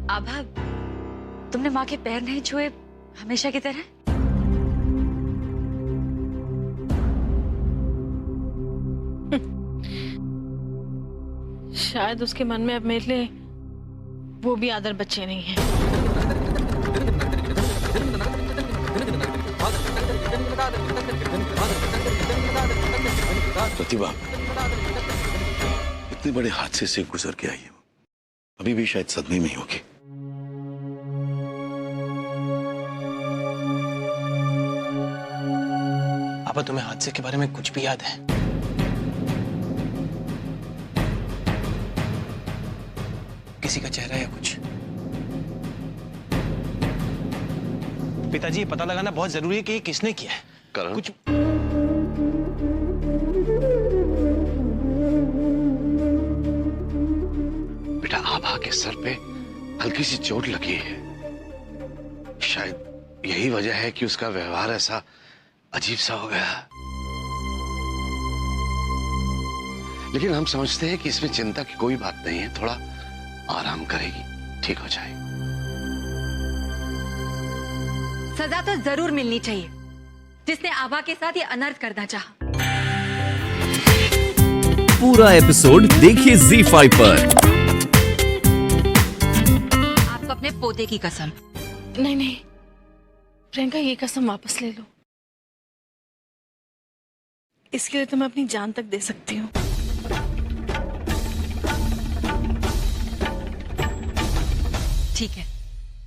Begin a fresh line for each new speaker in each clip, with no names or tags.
आभा, तुमने माँ के पैर नहीं छुए हमेशा की तरह?
शायद उसके मन में अब मेरे लिए वो भी आदर बच्चे नहीं हैं।
प्रतिभा इतने बड़े हादसे से गुजर के आई है, अभी भी शायद सदमे में ही होगी।
पापा, तुम्हें हादसे के बारे में कुछ भी याद है? किसी का चेहरा या कुछ? पिताजी, ये पता लगाना बहुत जरूरी है कि ये किसने किया है।
करण,
कुछ
बेटा आभा के सर पे हल्की सी चोट लगी है। शायद यही वजह है कि उसका व्यवहार ऐसा अजीब सा हो गया। लेकिन हम समझते हैं कि इसमें चिंता की कोई बात नहीं है। थोड़ा आराम करेगी, ठीक हो जाएगी।
सजा तो जरूर मिलनी चाहिए जिसने आभा के साथ ये अनर्थ करना चाहा।
पूरा एपिसोड देखिए ZEE5 पर।
आपको अपने पोते की कसम।
नहीं नहीं प्रियंका, ये कसम वापस ले लो। इसके लिए तो मैं अपनी जान तक दे सकती हूँ।
ठीक है,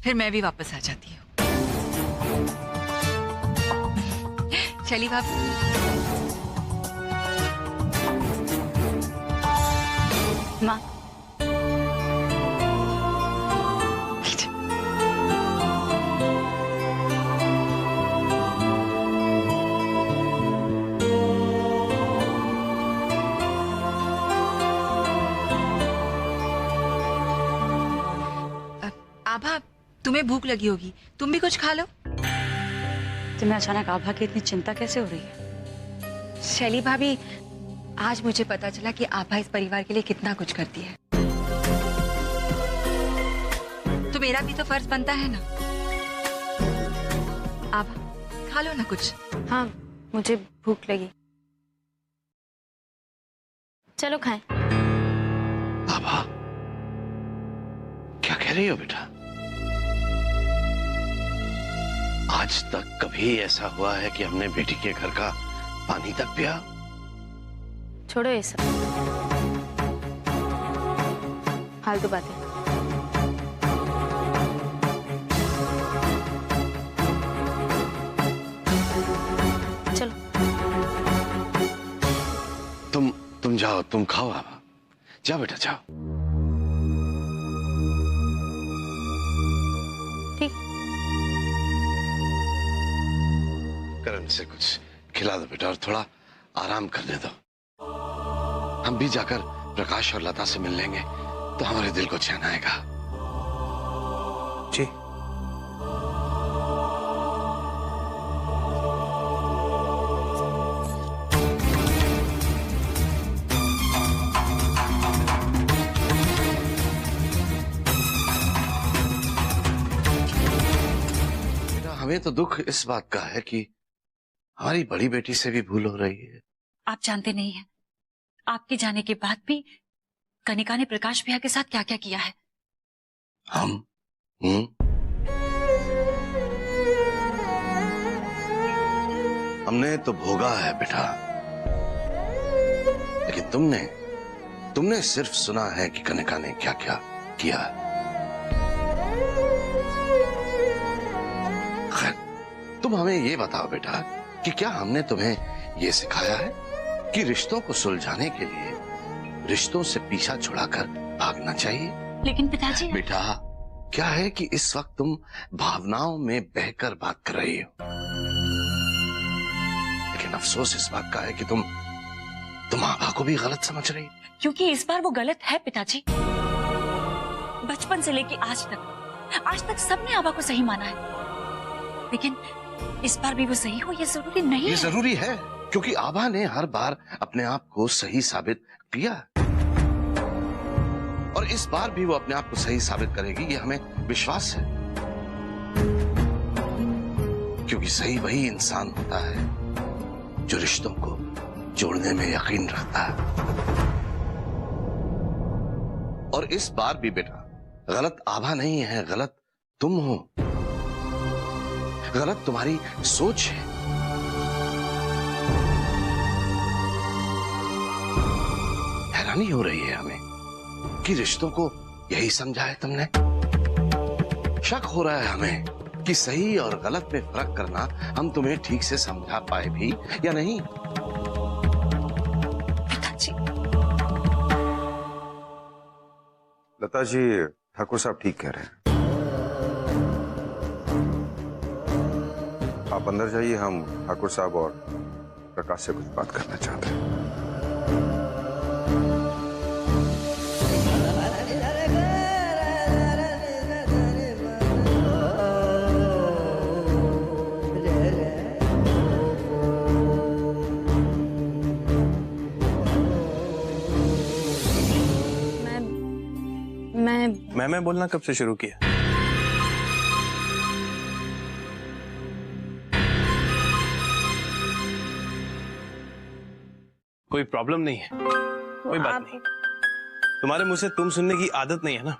फिर मैं भी वापस आ जाती हूँ। चलिए भाभी। माँ, आभा, तुम्हें भूख लगी होगी, तुम भी कुछ खा लो। तुम्हें अचानक आभा की इतनी चिंता कैसे हो रही है? शैली भाभी, आज मुझे पता चला कि आभा इस परिवार के लिए कितना कुछ करती है। तो मेरा भी तो फर्ज बनता है ना। आभा, खा लो ना कुछ।
हाँ, मुझे भूख लगी। चलो खाएं।
आभा, क्या कह रही हो बेटा? आज तक कभी ऐसा हुआ है कि हमने बेटी के घर का पानी तक पिया?
छोड़ो ये सब फालतू बातें। चलो
तुम जाओ, तुम खाओ आभा। जाओ बेटा, जाओ।
ठीक।
करण से कुछ खिला दो बेटा और थोड़ा आराम करने दो। हम भी जाकर प्रकाश और लता से मिल लेंगे तो हमारे दिल को चैन आएगा।
जी।
हमें तो दुख इस बात का है कि हमारी बड़ी बेटी से भी भूल हो रही है।
आप जानते नहीं हैं, आपके जाने के बाद भी कनिका ने प्रकाश भैया के साथ क्या क्या किया है।
हम हमने तो भोगा है बेटा, लेकिन तुमने सिर्फ सुना है कि कनिका ने क्या क्या किया। खैर, तुम हमें ये बताओ बेटा कि क्या हमने तुम्हें ये सिखाया है कि रिश्तों को सुलझाने के लिए रिश्तों से पीछा छुड़ाकर भागना चाहिए?
लेकिन पिताजी,
बेटा, क्या है कि इस वक्त तुम भावनाओं में बहकर बात कर रही हो, लेकिन अफसोस इस बात का है कि तुम आभा को भी गलत समझ रही हो।
क्योंकि इस बार वो गलत है पिताजी। बचपन से लेके आज तक सबने आभा को सही माना है, लेकिन इस बार भी वो सही हो ये जरूरी नहीं है।
ये जरूरी है क्योंकि आभा ने हर बार अपने आप को सही साबित किया। और इस बार भी वो अपने आप को सही साबित करेगी, ये हमें विश्वास है। क्योंकि सही वही इंसान होता है जो रिश्तों को जोड़ने में यकीन रखता है। और इस बार भी बेटा गलत आभा नहीं है, गलत तुम हो, गलत तुम्हारी सोच है। हैरानी हो रही है हमें कि रिश्तों को यही समझा है तुमने। शक हो रहा है हमें कि सही और गलत में फर्क करना हम तुम्हें ठीक से समझा पाए भी या नहीं।
लता जी, ठाकुर साहब ठीक कह रहे हैं। आप अंदर जाइए, हम ठाकुर साहब और प्रकाश से कुछ बात करना चाहते हैं।
मैं बोलना कब से शुरू किया? कोई प्रॉब्लम नहीं है, कोई बात नहीं। तुम्हारे मुंह से तुम सुनने की आदत नहीं है ना,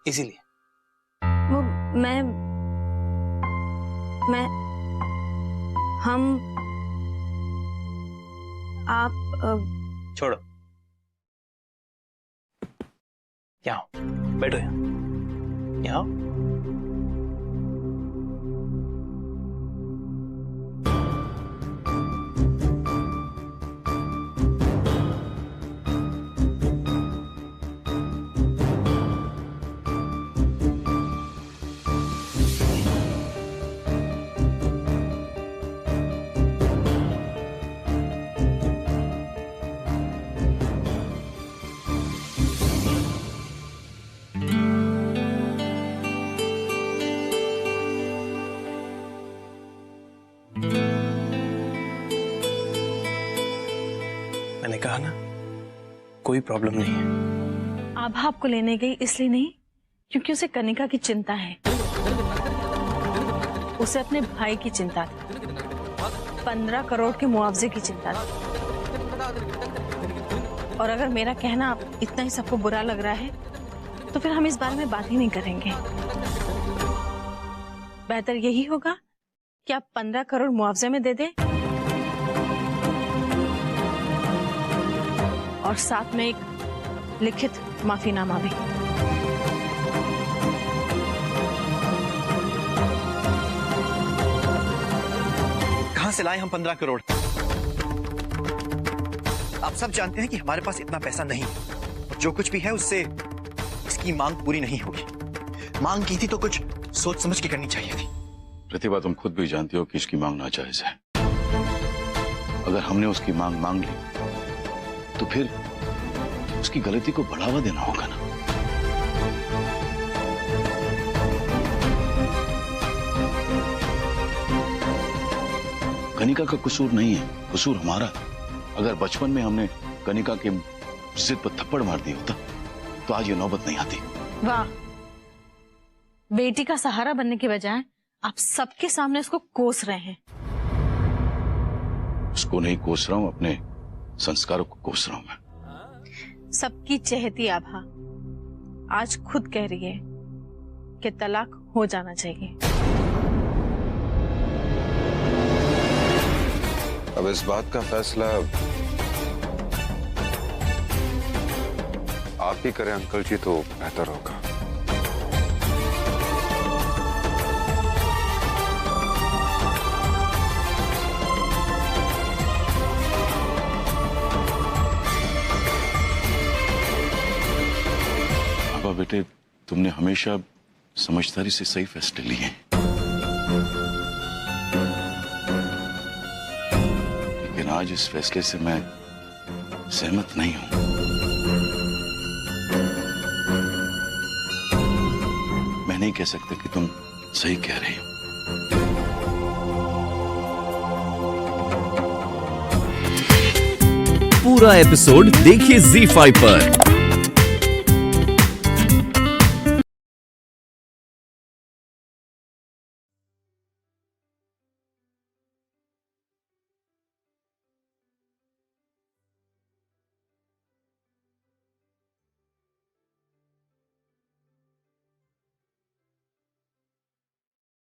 इसीलिए।
वो हम आप
छोड़ो, यहाँ आओ, बैठो यहाँ आओ। मैंने कहा ना, कोई प्रॉब्लम नहीं है।
आभा आपको लेने गई इसलिए नहीं क्योंकि उसे कनिका की चिंता है, उसे अपने भाई की चिंता थी, 15 करोड़ के मुआवजे की चिंता थी। और अगर मेरा कहना इतना ही सबको बुरा लग रहा है तो फिर हम इस बारे में बात ही नहीं करेंगे। बेहतर यही होगा कि आप 15 करोड़ मुआवजे में दे दें और साथ में एक लिखित माफीनामा भी।
कहां से लाए हम 15 करोड़? आप सब जानते हैं कि हमारे पास इतना पैसा नहीं है, और जो कुछ भी है उससे इसकी मांग पूरी नहीं होगी। मांग की थी तो कुछ सोच समझ के करनी चाहिए थी।
प्रतिभा, तुम खुद भी जानती हो कि इसकी मांग नाजायज है। अगर हमने उसकी मांग ली तो फिर उसकी गलती को बढ़ावा देना होगा ना। कनिका का कसूर नहीं है, कसूर हमारा। अगर बचपन में हमने कनिका के जिद पर थप्पड़ मार दिया होता तो आज ये नौबत नहीं आती।
वाह, बेटी का सहारा बनने के बजाय आप सबके सामने उसको कोस रहे हैं।
उसको नहीं कोस रहा हूं, अपने संस्कारों को कोस रहा हूं मैं।
सबकी चहेती आभा आज खुद कह रही है कि तलाक हो जाना चाहिए।
अब इस बात का फैसला आप ही करें अंकल जी तो बेहतर होगा।
बेटे, तुमने हमेशा समझदारी से सही फैसले लिए हैं, लेकिन आज इस फैसले से मैं सहमत नहीं हूं। मैं नहीं कह सकता कि तुम सही कह रही हो।
पूरा एपिसोड देखिए ZEE5 पर।